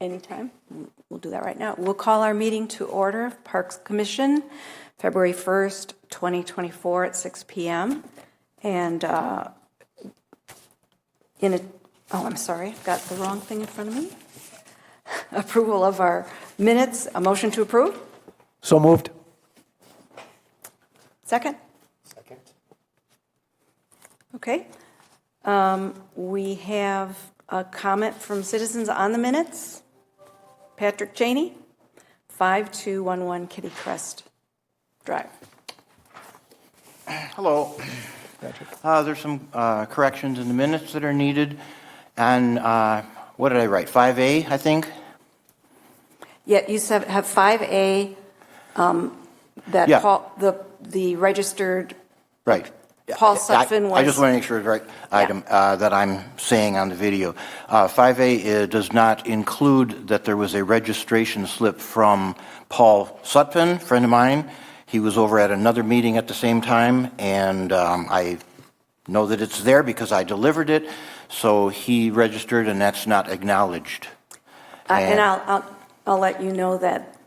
Anytime. We'll do that right now. We'll call our meeting to order, Parks Commission, February 1st, 2024 at 6 p.m. And I'm sorry, I've got the wrong thing in front of me. Approval of our minutes, a motion to approve? So moved. Second? Second. Okay. We have a comment from citizens on the minutes. Patrick Cheney, 5211 Kitty Crest Drive. Hello. There's some corrections in the minutes that are needed. And what did I write? 5A, I think? Yeah, you have 5A, that Yeah. Paul, the registered Right. Paul Sutphin was. I just want to make sure it's the right item that I'm saying on the video. 5A does not include that there was a registration slip from Paul Sutphin, friend of mine. He was over at another meeting at the same time, and I know that it's there because I delivered it. So he registered, and that's not acknowledged. And I'll let you know that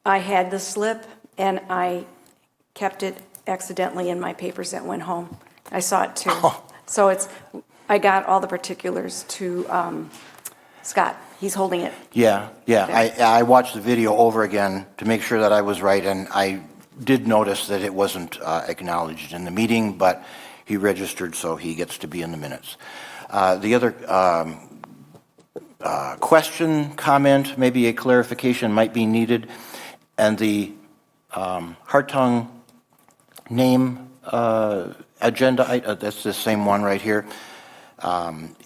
I had the slip, and I kept it accidentally in my papers that went home. I saw it too. Oh. So I got all the particulars to Scott. He's holding it. Yeah. I watched the video over again to make sure that I was right, and I did notice that it wasn't acknowledged in the meeting, but he registered, so he gets to be in the minutes. The other question, comment, maybe a clarification might be needed, and the Hartung name agenda, that's the same one right here.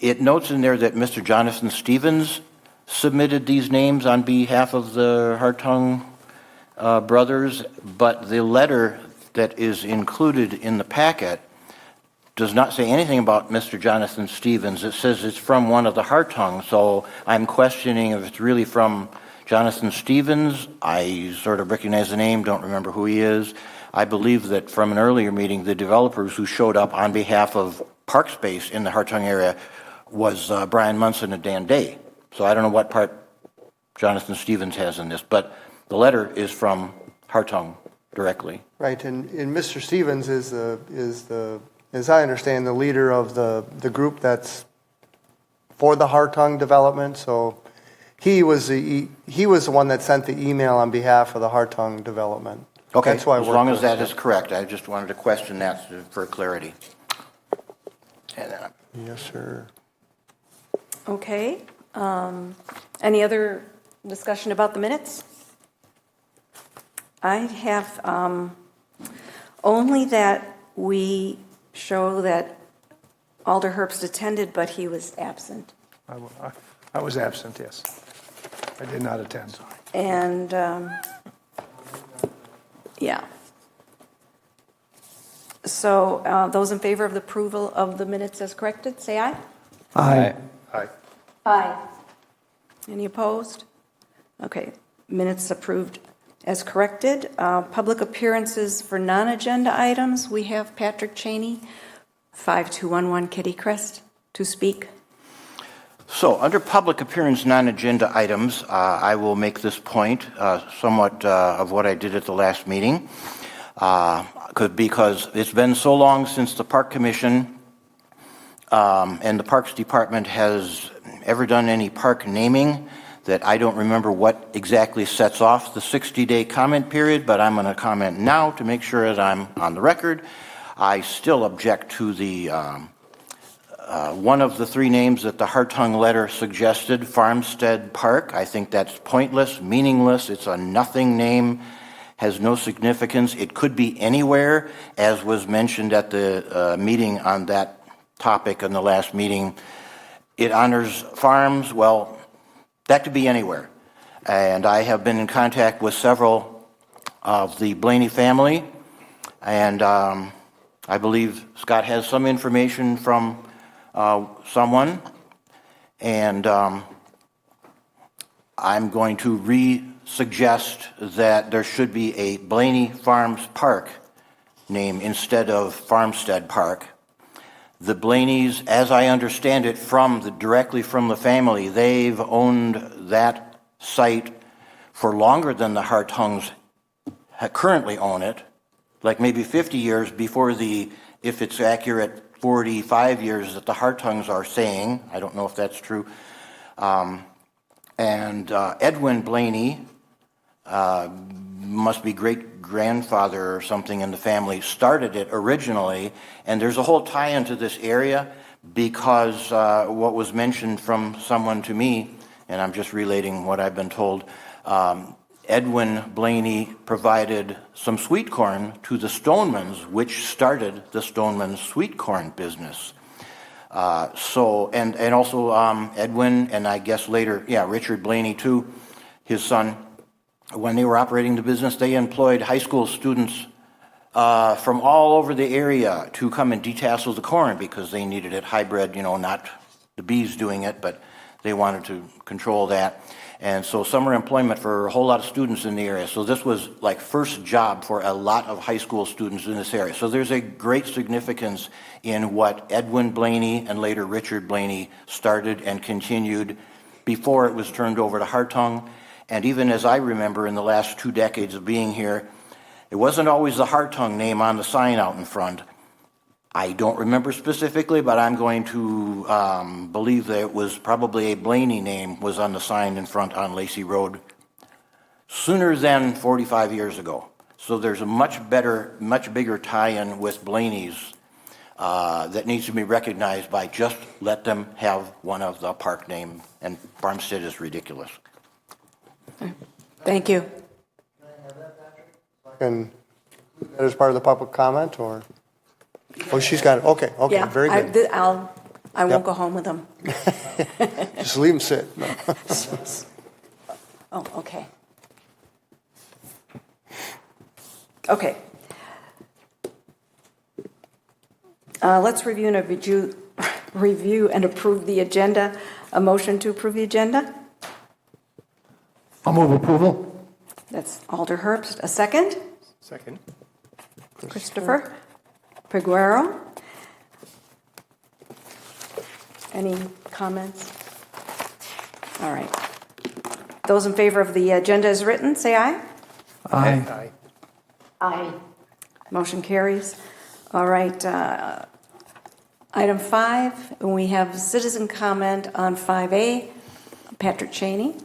It notes in there that Mr. Jonathan Stevens submitted these names on behalf of the Hartung brothers, but the letter that is included in the packet does not say anything about Mr. Jonathan Stevens. It says it's from one of the Hartung, so I'm questioning if it's really from Jonathan Stevens. I sort of recognize the name, don't remember who he is. I believe that from an earlier meeting, the developers who showed up on behalf of Park Space in the Hartung area was Brian Munson and Dan Day. So I don't know what part Jonathan Stevens has in this, but the letter is from Hartung directly. Right, and Mr. Stevens is the, as I understand, the leader of the group that's for the Hartung development. So he was the one that sent the email on behalf of the Hartung development. Okay, That's why as long as that is correct. I just wanted to question that for clarity. And, yes, sir. Okay. Any other discussion about the minutes? I have only that we show that Alder Herbst attended, but he was absent. I was absent, yes. I did not attend. And, yeah. So those in favor of the approval of the minutes as corrected, say aye. Aye. Aye. Any opposed? Okay, minutes approved as corrected. Public appearances for non-agenda items. We have Patrick Cheney, 5211 Kitty Crest, to speak. So, under public appearance non-agenda items, I will make this point, somewhat of what I did at the last meeting, because it's been so long since the Park Commission and the Parks Department has ever done any park naming that I don't remember what exactly sets off the 60-day comment period, but I'm going to comment now to make sure that I'm on the record. I still object to the one of the three names that the Hartung letter suggested, Farmstead Park. I think that's pointless, meaningless. It's a nothing name, has no significance. It could be anywhere, as was mentioned at the meeting on that topic in the last meeting. It honors farms. Well, that could be anywhere. And I have been in contact with several of the Blaney family, and I believe Scott has some information from someone, and I'm going to re-suggest that there should be a Blaney Farms Park name instead of Farmstead Park. The Blaneys, as I understand it directly from the family, they've owned that site for longer than the Hartungs currently own it, like maybe 50 years before the, if it's accurate, 45 years that the Hartungs are saying. I don't know if that's true. Edwin Blaney, must be great-grandfather or something in the family, started it originally, and there's a whole tie-in to this area because what was mentioned from someone to me, and I'm just relating what I've been told, Edwin Blaney provided some sweet corn to the Stonemans, which started the Stoneman sweet corn business. Also Edwin, and I guess later, Richard Blaney too, his son, when they were operating the business, they employed high school students from all over the area to come and detassel the corn because they needed it hybrid, not the bees doing it, but they wanted to control that. And so summer employment for a whole lot of students in the area. So this was like first job for a lot of high school students in this area. So there's a great significance in what Edwin Blaney and later Richard Blaney started and continued before it was turned over to Hartung. And even as I remember in the last 2 decades of being here, it wasn't always the Hartung name on the sign out in front. I don't remember specifically, but I'm going to believe that it was probably a Blaney name was on the sign in front on Lacey Road sooner than 45 years ago. So there's a much bigger tie-in with Blaney's that needs to be recognized by just let them have one of the park name, and Farmstead is ridiculous. Thank you. Can I have that, Patrick? And that is part of the public comment, or? Oh, she's got it. Okay, Yeah, very good. I won't go home with them. Just leave them sit. No. Oh, okay. Okay. Let's review and approve the agenda. A motion to approve the agenda? I'll move approval. That's Alder Herbst. A second? Second. Christopher Peguero. Any comments? All right. Those in favor of the agenda as written, say aye. Aye. Aye. Motion carries. All right. Item 5, we have citizen comment on 5A. Patrick Cheney.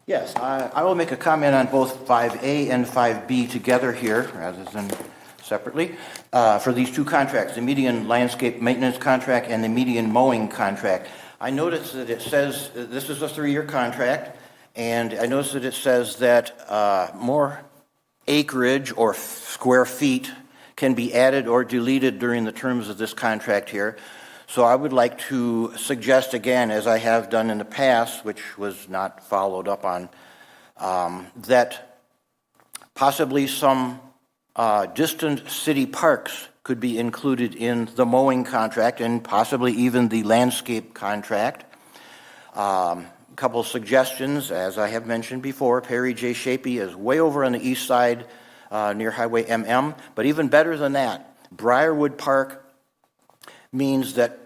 Yes, I will make a comment on both 5A and 5B together here rather than separately for these 2 contracts, the median landscape maintenance contract and the median mowing contract. I noticed that it says this is a 3-year contract, and I noticed that it says that more acreage or square feet can be added or deleted during the terms of this contract here. So I would like to suggest again, as I have done in the past, which was not followed up on, that possibly some distant city parks could be included in the mowing contract and possibly even the landscape contract. A couple of suggestions, as I have mentioned before, Perry J. Shapey is way over on the east side near Highway MM, but even better than that, Briarwood Park means that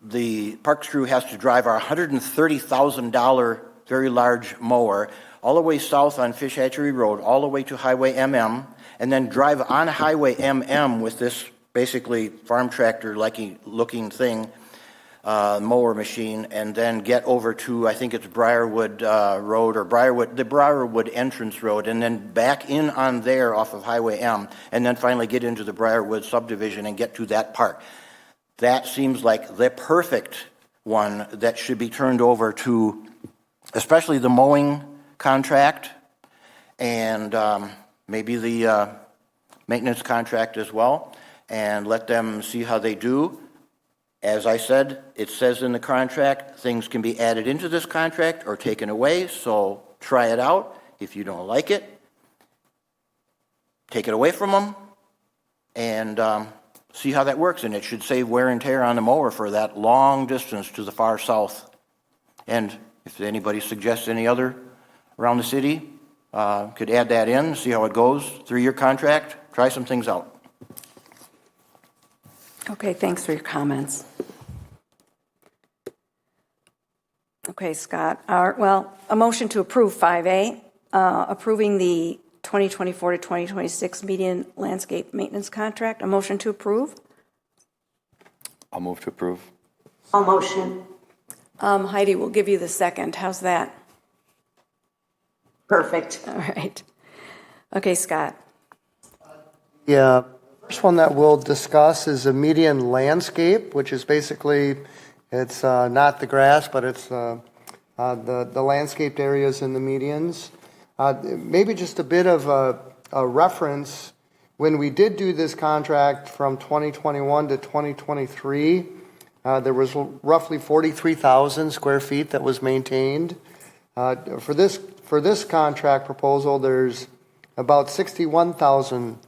the parks crew has to drive our $130,000 very large mower all the way south on Fish Hatchery Road, all the way to Highway MM, and then drive on Highway MM with this basically farm tractor-looking thing, mower machine, and then get over to, I think it's Briarwood Road or the Briarwood entrance road, and then back in on there off of Highway M, and then finally get into the Briarwood subdivision and get to that park. That seems like the perfect one that should be turned over to, especially the mowing contract and maybe the maintenance contract as well, and let them see how they do. As I said, it says in the contract, things can be added into this contract or taken away, so try it out. If you don't like it, take it away from them and see how that works. And it should save wear and tear on the mower for that long distance to the far south. And if anybody suggests any other around the city, could add that in, see how it goes. 3-year contract, try some things out. Okay, thanks for your comments. Okay, Scott. A motion to approve 5A, approving the 2024 to 2026 median landscape maintenance contract. A motion to approve? I'll move to approve. I'll motion. Heidi will give you the second. How's that? Perfect. All right. Okay, Scott. Yeah, first one that we'll discuss is a median landscape, which is basically, it's not the grass, but it's the landscaped areas in the medians. Maybe just a bit of a reference. When we did do this contract from 2021 to 2023, there was roughly 43,000 square feet that was maintained. For this contract proposal, there's about 61,000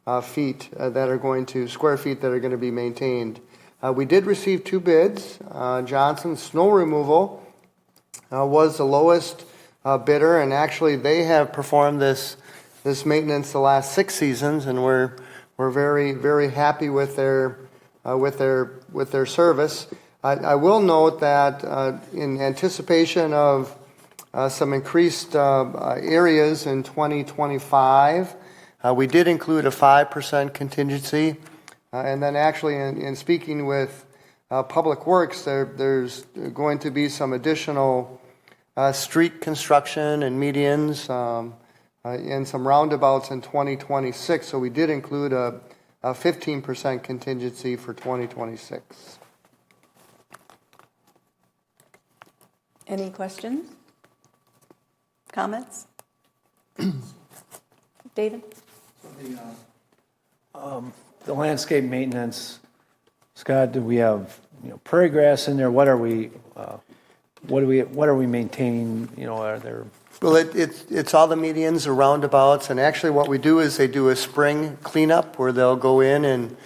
square feet that are going to be maintained. We did receive 2 bids. Johnson Snow Removal was the lowest bidder, and actually they have performed this maintenance the last 6 seasons, and we're very, very happy with their service. I will note that in anticipation of some increased areas in 2025, we did include a 5% contingency. And then actually in speaking with Public Works, there's going to be some additional street construction and medians and some roundabouts in 2026. So we did include a 15% contingency for 2026. Any questions? Comments? David? The landscape maintenance, Scott, do we have, prairie grass in there? What are we maintaining? Are there? Well, it's all the medians or roundabouts, and actually what we do is they do a spring cleanup where they'll go in and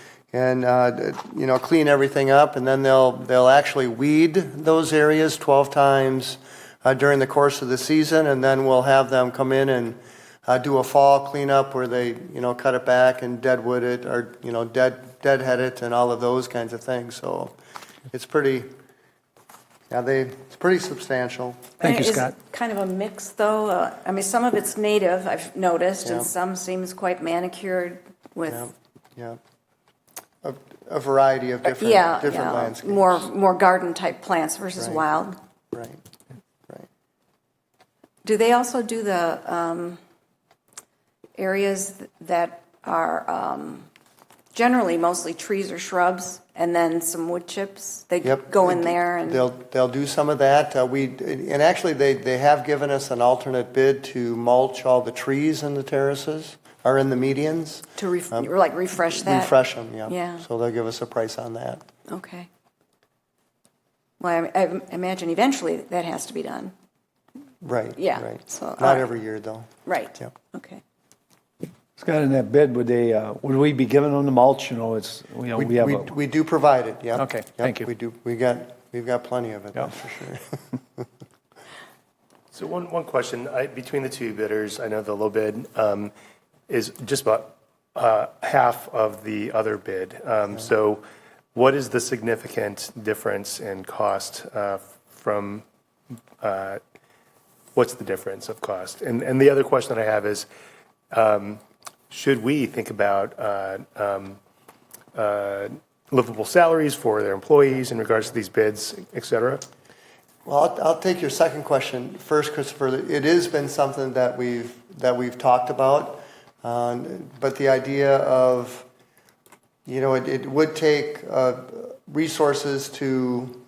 clean everything up, and then they'll actually weed those areas 12 times during the course of the season, and then we'll have them come in and do a fall cleanup where they cut it back and deadwood it or deadhead it and all of those kinds of things. So it's pretty. Yeah, it's pretty substantial. Thank you, Is Scott. it kind of a mix, though? Some of it's native, I've noticed, Yeah. and some seems quite manicured with... Yeah. A variety of different landscapes. More garden-type plants versus Right. wild. Right. Do they also do the areas that are generally mostly trees or shrubs, and then some wood chips? They Yep. go in there and... They'll do some of that. And actually they have given us an alternate bid to mulch all the trees in the terraces or in the medians. To refresh that? Refresh them, yeah. Yeah. So they'll give us a price on that. Okay. Well, I imagine eventually that has to be done. Right. Yeah, Right. so, Not all right. every year though. Right. Yep. Okay. Scott, in that bid, would we be giving them the mulch? We have We do provide it. Yeah. Okay, thank you. We do. We've got plenty of it. Yeah. That's for sure. So one question, between the 2 bidders, I know the low bid is just about half of the other bid. So what is the significant difference in cost from, what's the difference of cost? And the other question that I have is, should we think about livable salaries for their employees in regards to these bids, et cetera? Well, I'll take your second question first, Christopher. It has been something that we've talked about, but the idea of it would take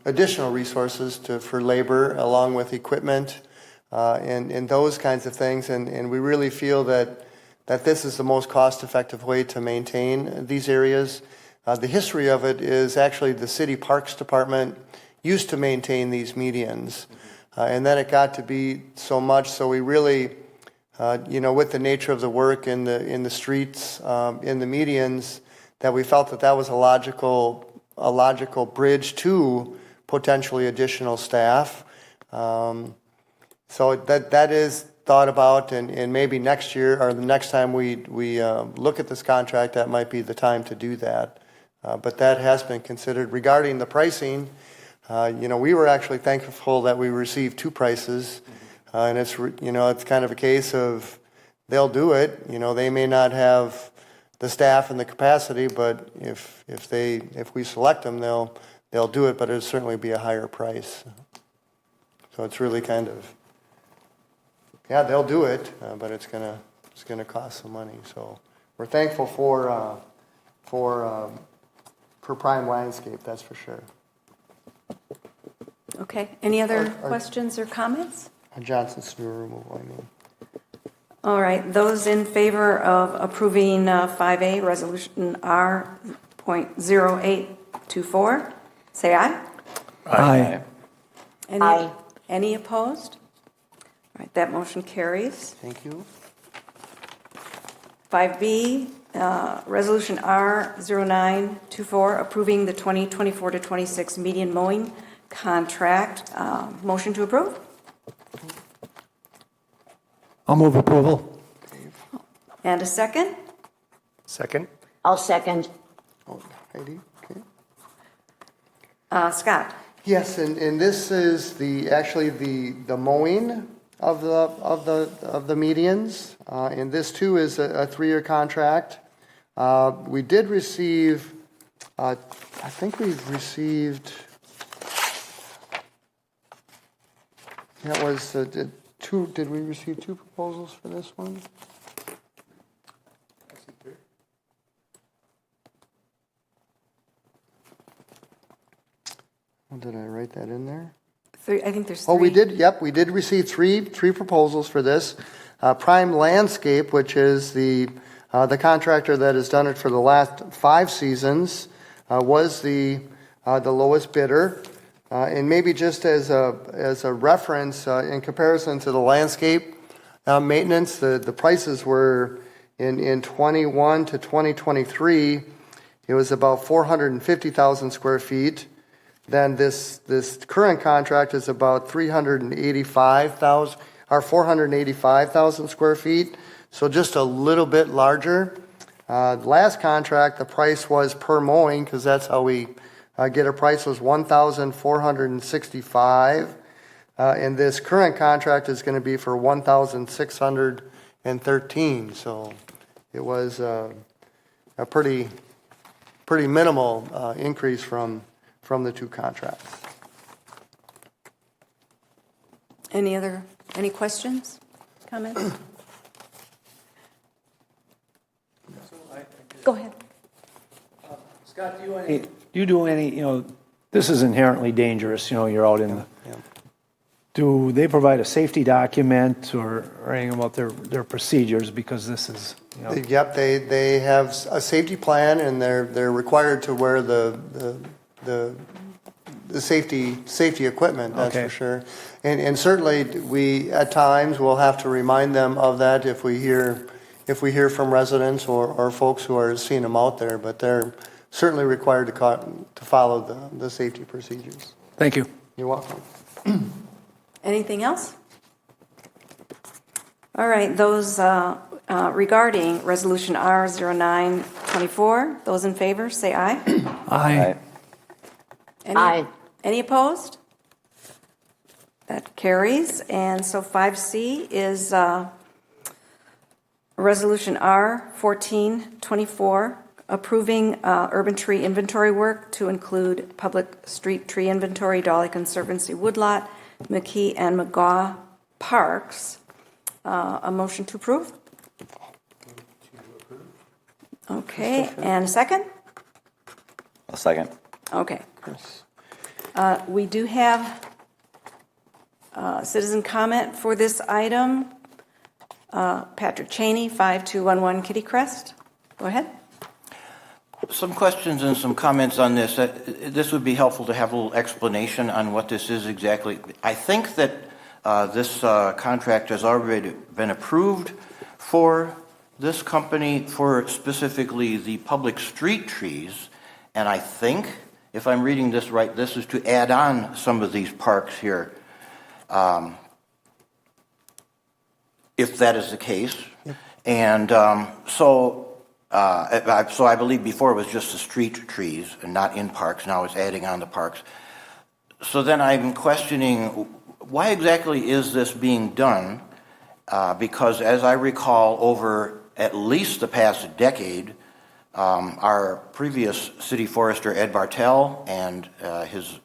additional resources for labor along with equipment and those kinds of things, and we really feel that this is the most cost-effective way to maintain these areas. The history of it is actually the City Parks Department used to maintain these medians, and then it got to be so much, so we really, with the nature of the work in the streets, in the medians, that we felt that was a logical bridge to potentially additional staff. So that is thought about, and maybe next year or the next time we look at this contract, that might be the time to do that. But that has been considered. Regarding the pricing, We were actually thankful that we received two prices, and it's kind of a case of they'll do it. They may not have the staff and the capacity, but if we select them, they'll do it. But it'll certainly be a higher price. So it's really kind of, they'll do it, but it's gonna cost some money. So we're thankful for Prime Landscape, that's for sure. Okay, any other questions or comments? Johnson snow removal, I mean. All right, those in favor of approving 5A, Resolution R.0824, say aye. Aye. Any opposed? All right, that motion carries. Thank you. 5B, Resolution R0924, approving the 2024 to 26 median mowing contract. Motion to approve? I'll move approval. And a second? Second? I'll second. Oh, Heidi, okay. Scott? Yes, and this is actually the mowing of the medians, and this too is a 3-year contract. We did receive, I think we've received, that was two. Did we receive 2 proposals for this one? Did I write that in there? I think there's 3. Oh, we did. Yep, we did receive three proposals for this. Prime Landscape, which is the contractor that has done it for the last 5 seasons, was the lowest bidder. And maybe just as a reference, in comparison to the landscape maintenance, the prices were in 21 to 2023. It was about 450,000 square feet. Then this current contract is about 385,000 or 485,000 square feet, so just a little bit larger. Last contract, the price was per mowing, because that's how we get a price, was 1,465, and this current contract is going to be for 1,613. So it was a pretty minimal increase from the 2 contracts. Any questions, comments? Go ahead. Scott, do you do any, this is inherently dangerous, you're out in the, do they provide a safety document or anything about their procedures, because this is, Yep, they have a safety plan, and they're required to wear the safety equipment, that's Okay. for sure. And certainly we at times will have to remind them of that if we hear from residents or folks who are seeing them out there, but they're certainly required to follow the safety procedures. Thank you. You're welcome. Anything else? All right, those regarding Resolution R0924, those in favor, say aye. Aye. Aye. Any opposed? That carries. And so 5C is Resolution R1424, approving urban tree inventory work to include public street tree inventory, Dolly Conservancy Woodlot, McKee and McGaw Parks. A motion to approve? Okay, and a second? A second. Okay. We do have citizen comment for this item. Patrick Cheney, 5211 Kitty Crest. Go ahead. Some questions and some comments on this. This would be helpful to have a little explanation on what this is exactly. I think that this contract has already been approved for this company for specifically the public street trees, and I think, if I'm reading this right, this is to add on some of these parks here. If that is the case. Yep. And so I believe before it was just the street trees and not in parks. Now it's adding on the parks. So then I'm questioning, why exactly is this being done? Because as I recall, over at least the past decade, our previous city forester, Ed Bartel, and his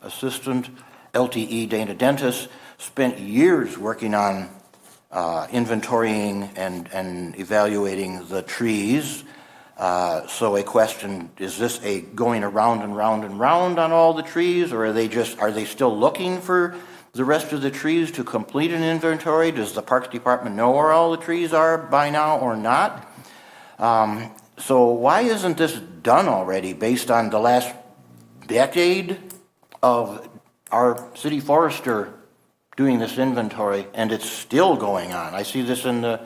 assistant, LTE Dana Dentis, spent years working on inventorying and evaluating the trees. So a question, is this a going around and round and round on all the trees, or are they still looking for the rest of the trees to complete an inventory? Does the Parks Department know where all the trees are by now or not? So why isn't this done already based on the last decade of our city forester doing this inventory, and it's still going on? I see this in the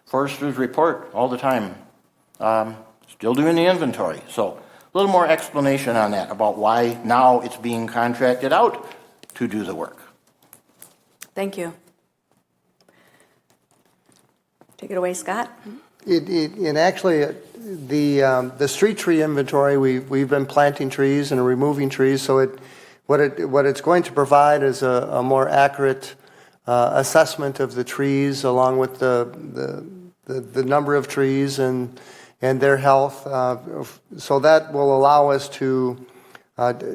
forester's report all the time. Still doing the inventory. So a little more explanation on that, about why now it's being contracted out to do the work. Thank you. Take it away, Scott. And actually, the street tree inventory, we've been planting trees and removing trees, so what it's going to provide is a more accurate assessment of the trees, along with the number of trees and their health. So that will allow us to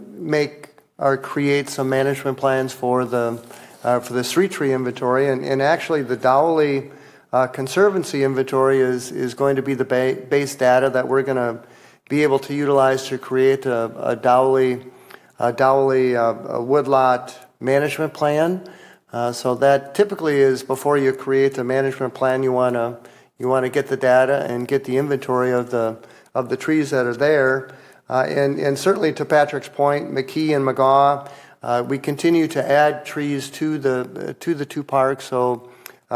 make or create some management plans for the street tree inventory, and actually the Dowley Conservancy inventory is going to be the base data that we're going to be able to utilize to create a Dowley woodlot management plan. So that typically is, before you create a management plan, you want to get the data and get the inventory of the trees that are there. And certainly, to Patrick's point, McKee and McGaw, we continue to add trees to the two parks. So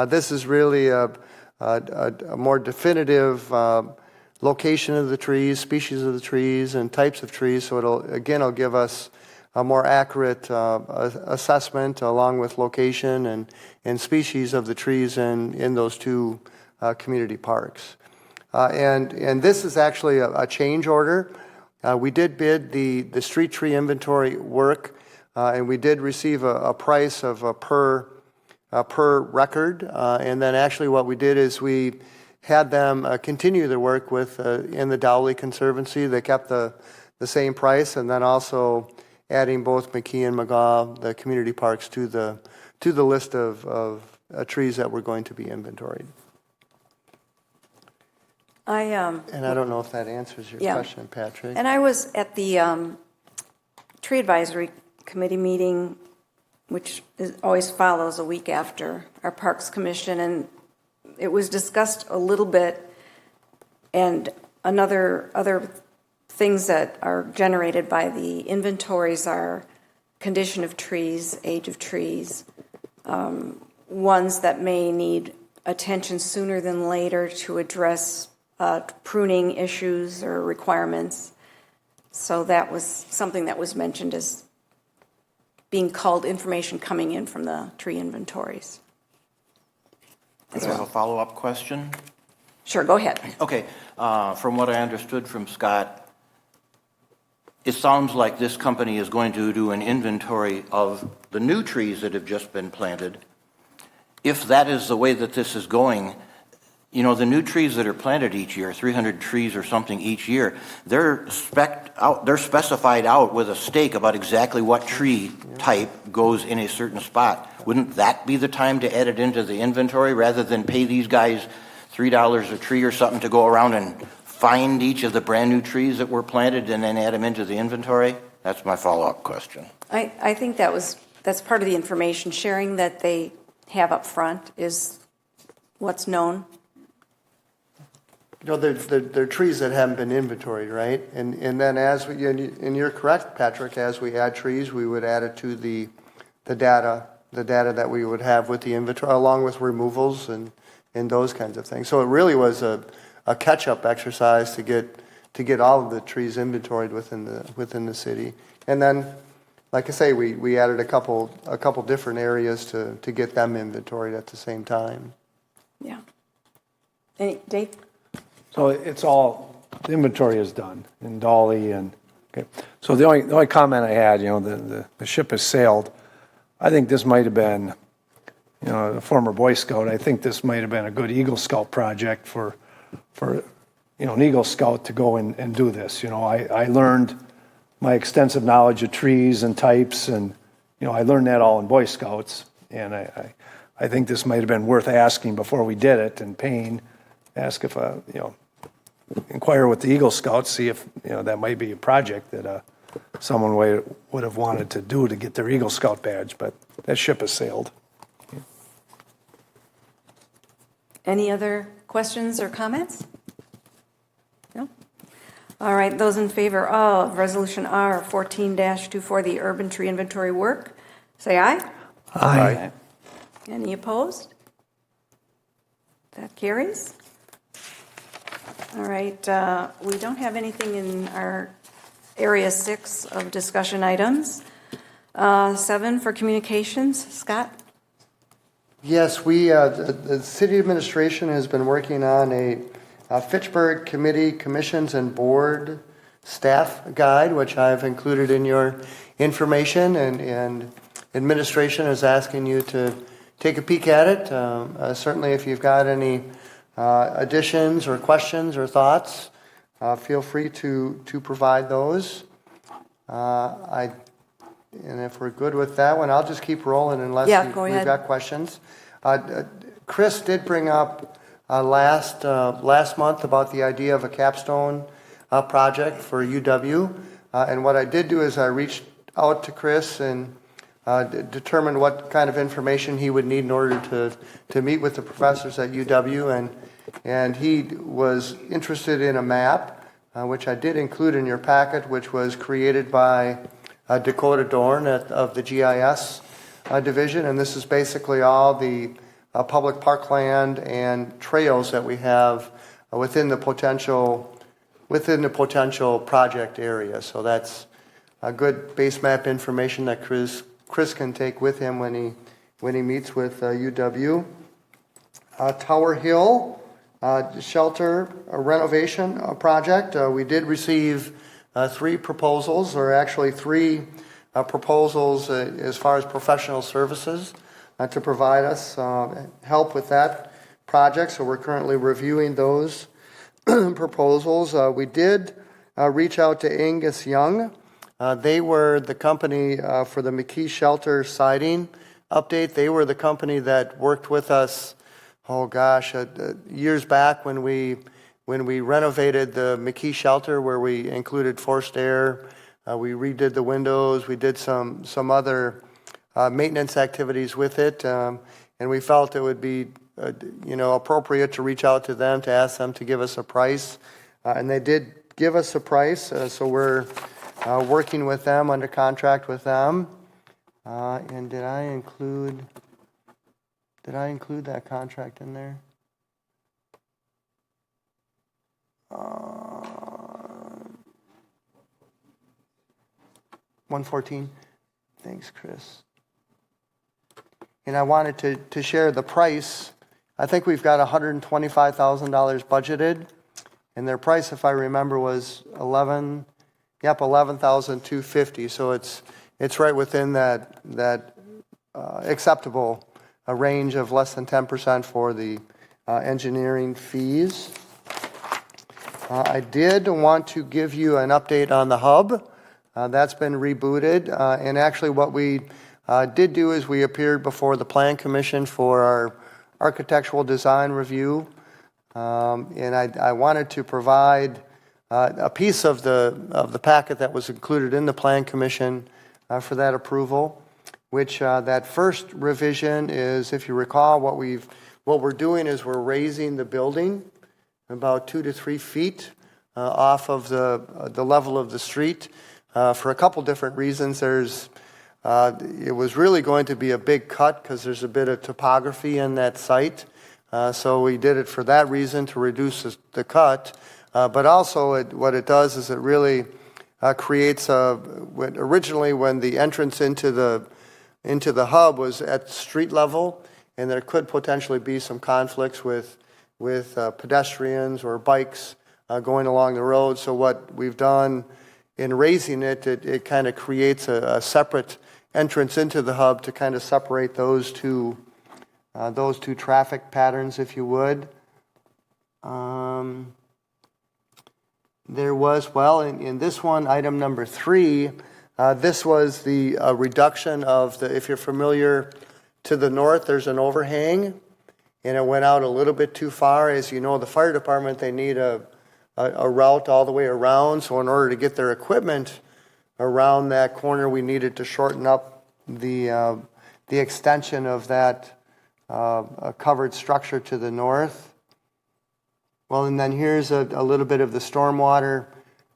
this is really a more definitive location of the trees, species of the trees, and types of trees. So it'll give us a more accurate assessment, along with location and species of the trees in those two community parks. And this is actually a change order. We did bid the street tree inventory work, and we did receive a price of per record. And then actually what we did is we had them continue their work in the Dowley Conservancy. They kept the same price, and then also adding both McKee and McGaw, the community parks, to the list of trees that were going to be inventoried. And I don't know if that answers your question, Patrick. And I was at the Tree Advisory Committee meeting, which always follows a week after our Parks Commission, and it was discussed a little bit, and other things that are generated by the inventories are condition of trees, age of trees, ones that may need attention sooner than later to address pruning issues or requirements. So that was something that was mentioned as being called information coming in from the tree inventories. I have a follow-up question. Sure, go ahead. Okay, from what I understood from Scott, it sounds like this company is going to do an inventory of the new trees that have just been planted. If that is the way that this is going, the new trees that are planted each year, 300 trees or something each year, they're specified out with a stake about exactly what tree type goes in a certain spot. Wouldn't that be the time to add it into the inventory rather than pay these guys $3 a tree or something to go around and find each of the brand new trees that were planted and then add them into the inventory? That's my follow-up question. I think that's part of the information sharing that they have up front is what's known. They're trees that haven't been inventoried, right? And then and you're correct, Patrick, as we add trees, we would add it to the data that we would have with the inventory, along with removals and those kinds of things. So it really was a catch-up exercise to get all of the trees inventoried within the city. And then, like I say, we added a couple different areas to get them inventoried at the same time. Yeah. Dave? So it's all, the inventory is done in Dolly, and Okay. So the only comment I had, the ship has sailed. I think this might have been, a former Boy Scout. I think this might have been a good Eagle Scout project for an Eagle Scout to go and do this. I learned my extensive knowledge of trees and types, and I learned that all in Boy Scouts. And I think this might have been worth asking before we did it, and paying, ask if inquire with the Eagle Scouts, see if that might be a project that someone would have wanted to do to get their Eagle Scout badge. But that ship has sailed. Any other questions or comments? No? All right, those in favor of Resolution R 14-24, the urban tree inventory work, say aye. Aye. Any opposed? That carries. All right, we don't have anything in our Area 6 of discussion items. 7 for communications. Scott? Yes, the city administration has been working on a Fitchburg committee, commissions, and board staff guide, which I've included in your information, and administration is asking you to take a peek at it. Certainly, if you've got any additions or questions or thoughts, feel free to provide those. And if we're good with that one, I'll just keep rolling unless we've got questions. Chris did bring up last month about the idea of a capstone project for UW. And what I did do is I reached out to Chris and determined what kind of information he would need in order to meet with the professors at UW. And he was interested in a map, which I did include in your packet, which was created by Dakota Dorn of the GIS division, and this is basically all the public parkland and trails that we have within the potential project area. So that's a good base map information that Chris can take with him when he meets with UW. Tower Hill shelter renovation project. We did receive 3 proposals, or actually 3 proposals as far as professional services to provide us help with that project. So we're currently reviewing those proposals. We did reach out to Angus Young. They were the company for the McKee Shelter siding update. They were the company that worked with us, years back when we renovated the McKee Shelter, where we included forced air. We redid the windows. We did some other maintenance activities with it, and we felt it would be appropriate to reach out to them to ask them to give us a price, and they did give us a price. So we're working with them, under contract with them. And did I include that contract in there? 114. Thanks, Chris. And I wanted to share the price. I think we've got $125,000 budgeted, and their price, if I remember, was $11,250. So it's right within that acceptable range of less than 10% for the engineering fees. I did want to give you an update on the hub. That's been rebooted, and actually what we did do is we appeared before the Plan Commission for our architectural design review, and I wanted to provide a piece of the packet that was included in the Plan Commission for that approval, which that first revision is, if you recall, what we're doing is we're raising the building about 2 to 3 feet off of the level of the street for a couple different reasons. It was really going to be a big cut because there's a bit of topography in that site. So we did it for that reason, to reduce the cut. But also what it does is it really creates originally when the entrance into the hub was at street level, and there could potentially be some conflicts with pedestrians or bikes going along the road. So what we've done in raising it, it kind of creates a separate entrance into the hub to kind of separate those two traffic patterns, if you would. There was, well, in this one, item number 3, this was the reduction of the, if you're familiar, to the north, there's an overhang, and it went out a little bit too far. As you know, the fire department, they need a route all the way around, so in order to get their equipment around that corner, we needed to shorten up the extension of that covered structure to the north. Well, and then here's a little bit of the stormwater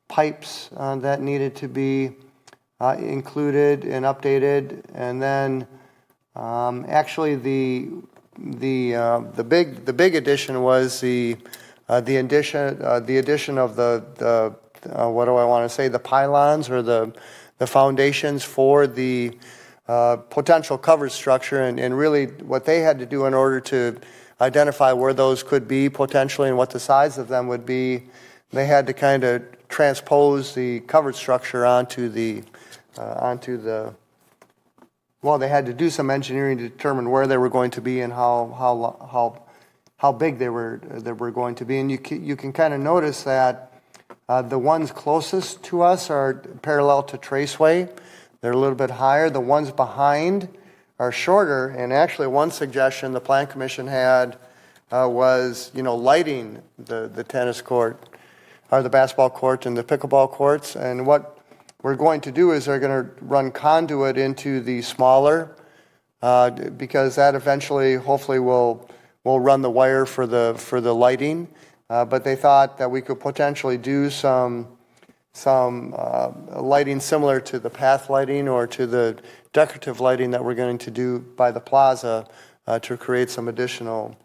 pipes that needed to be included and updated, and then actually the big addition was the addition of the what do I want to say, the pylons or the foundations for the potential covered structure, and really what they had to do in order to identify where those could be potentially and what the size of them would be, they had to kind of transpose the covered structure onto the well, they had to do some engineering to determine where they were going to be and how big they were going to be. And you can kind of notice that the ones closest to us are parallel to Traceway. They're a little bit higher. The ones behind are shorter. And actually, one suggestion the Plan Commission had was, lighting the tennis court, or the basketball court and the pickleball courts. And what we're going to do is they're going to run conduit into the smaller, because that eventually, hopefully, will run the wire for the lighting. But they thought that we could potentially do some lighting similar to the path lighting or to the decorative lighting that we're going to do by the plaza to create some additional,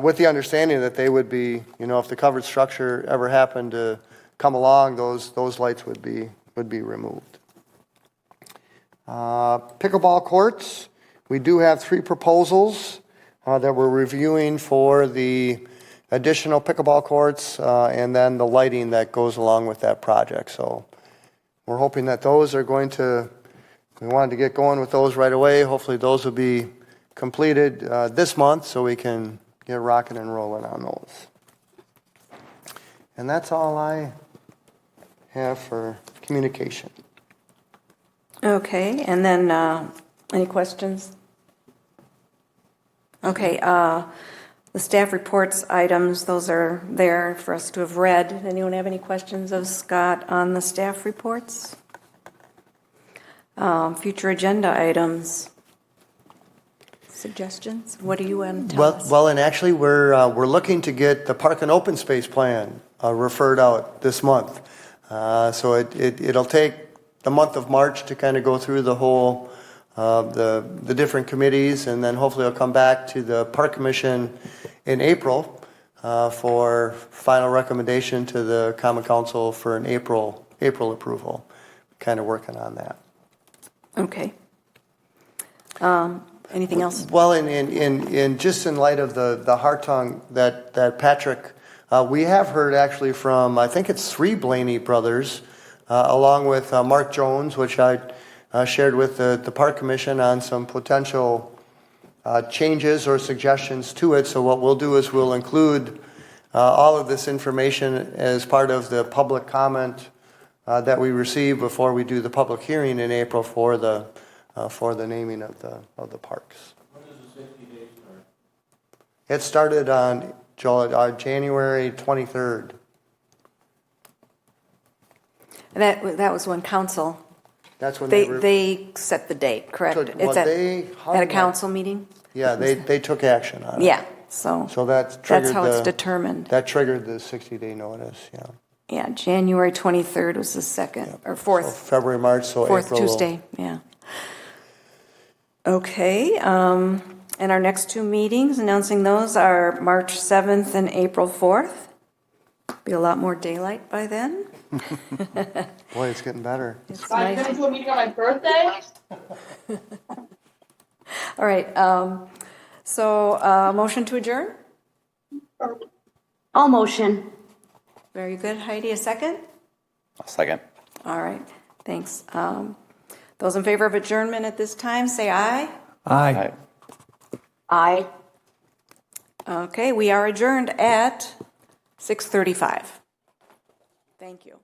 with the understanding that they would be, if the covered structure ever happened to come along, those lights would be removed. Pickleball courts, we do have 3 proposals that we're reviewing for the additional pickleball courts and then the lighting that goes along with that project. So we're hoping that those are going to, we wanted to get going with those right away. Hopefully those will be completed this month so we can get rocking and rolling on those. And that's all I have for communication. Okay, and then any questions? Okay, the staff reports items, those are there for us to have read. Anyone have any questions of Scott on the staff reports? Future agenda items. Suggestions? What do you want to tell us? Well, and actually we're looking to get the park and open space plan referred out this month. So it'll take the month of March to kind of go through the whole the different committees, and then hopefully it'll come back to the Park Commission in April for final recommendation to the Common Council for an April approval. Kind of working on that. Okay. Anything else? Well, in just in light of the Hartung that Patrick, we have heard actually from, I think it's 3 Blaney brothers, along with Mark Jones, which I shared with the Park Commission on some potential changes or suggestions to it. So what we'll do is we'll include all of this information as part of the public comment that we receive before we do the public hearing in April for the naming of the parks. When does the 60 days start? It started on January 23rd. That was when council, That's when they set the date, correct? It's at a council meeting? Yeah, they took action on it. Yeah, so that's how it's determined. That triggered the 60-day notice, yeah. Yeah, January 23rd was the second, or fourth. So February, March, so Fourth April. Tuesday, yeah. Okay, and our next 2 meetings, announcing those, are March 7th and April 4th. Be a lot more daylight by then. Boy, it's getting better. It's I'm nice. going to a meeting on my birthday. All right, so motion to adjourn? All motion. Very good. Heidi, a second? I'll second. All right, thanks. Those in favor of adjournment at this time, say aye. Aye. Aye. Okay, we are adjourned at 6:35. Thank you.